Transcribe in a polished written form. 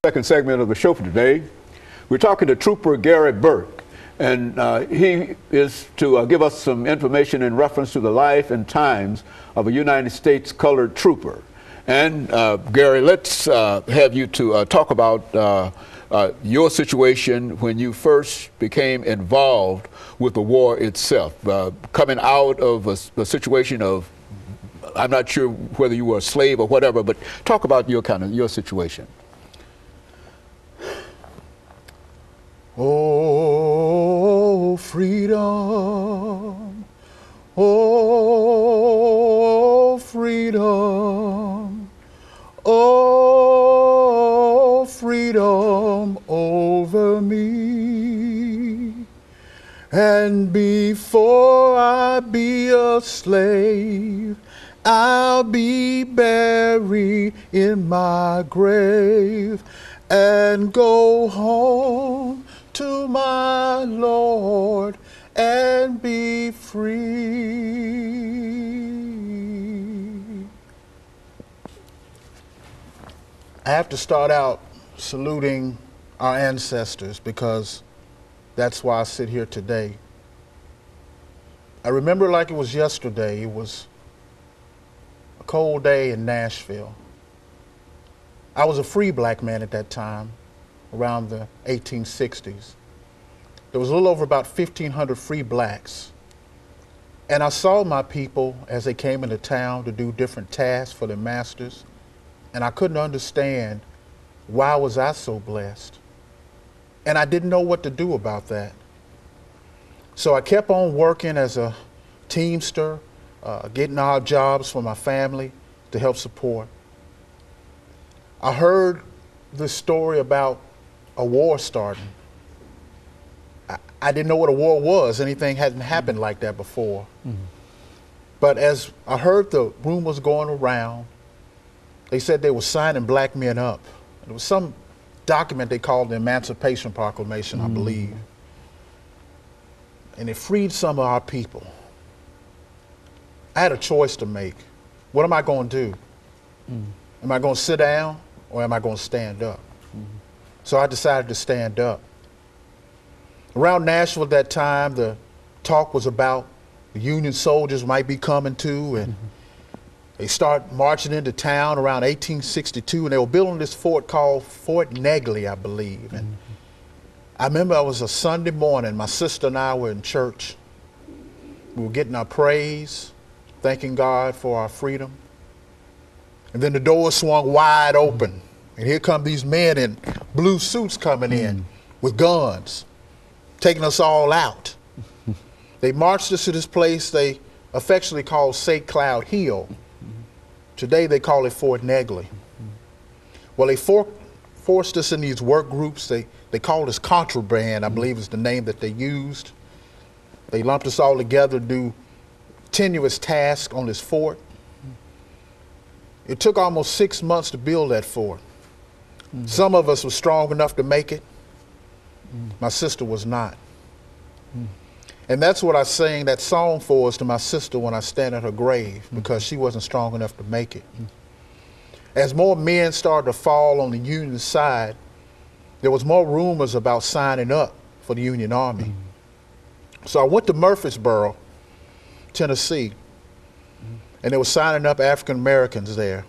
Second segment of the show for today. We're talking to Trooper Gary Burke, and he is to give us some information in reference to the life and times of a United States colored trooper. And Gary, let's have you to talk about your situation when you first became involved with the war itself, coming out of a situation of, I'm not sure whether you were a slave or whatever, but talk about your situation. Oh, freedom, oh, freedom, oh, freedom over me. And before I be a slave, I'll be buried in my grave and go home to my Lord and be free. I have to start out saluting our ancestors because that's why I sit here today. I remember like it was yesterday. It was a cold day in Nashville. I was a free black man at that time, around the 1860s. There was a little over about 1,500 free blacks. And I saw my people as they came into town to do different tasks for their masters. And I couldn't understand why was I so blessed. And I didn't know what to do about that. So I kept on working as a teamster, getting odd jobs for my family to help support. I heard this story about a war starting. I didn't know what a war was. Anything hadn't happened like that before. Mm-hmm. But as I heard the rumors going around, they said they were signing black men up. It was some document they called the Emancipation Proclamation, I believe. And it freed some of our people. I had a choice to make. What am I going to do? Am I going to sit down or am I going to stand up? So I decided to stand up. Around Nashville at that time, the talk was about the Union soldiers might be coming too, and they start marching into town around 1862, and they were building this fort called Fort Negley, I believe. And I remember it was a Sunday morning, my sister and I were in church. We were getting our praise, thanking God for our freedom. And then the door swung wide open. And here come these men in blue suits coming in with guns, taking us all out. They marched us to this place they affectionately called St. Cloud Hill. Today they call it Fort Negley. Well, they forced us in these work groups. They called us contraband, I believe is the name that they used. They lumped us all together to do tenuous tasks on this fort. It took almost 6 months to build that fort. Some of us were strong enough to make it. My sister was not. And that's what I sang that song for is to my sister when I stand at her grave, because she wasn't strong enough to make it. As more men started to fall on the Union side, there was more rumors about signing up for the Union Army. So I went to Murfreesboro, Tennessee, and they were signing up African Americans there.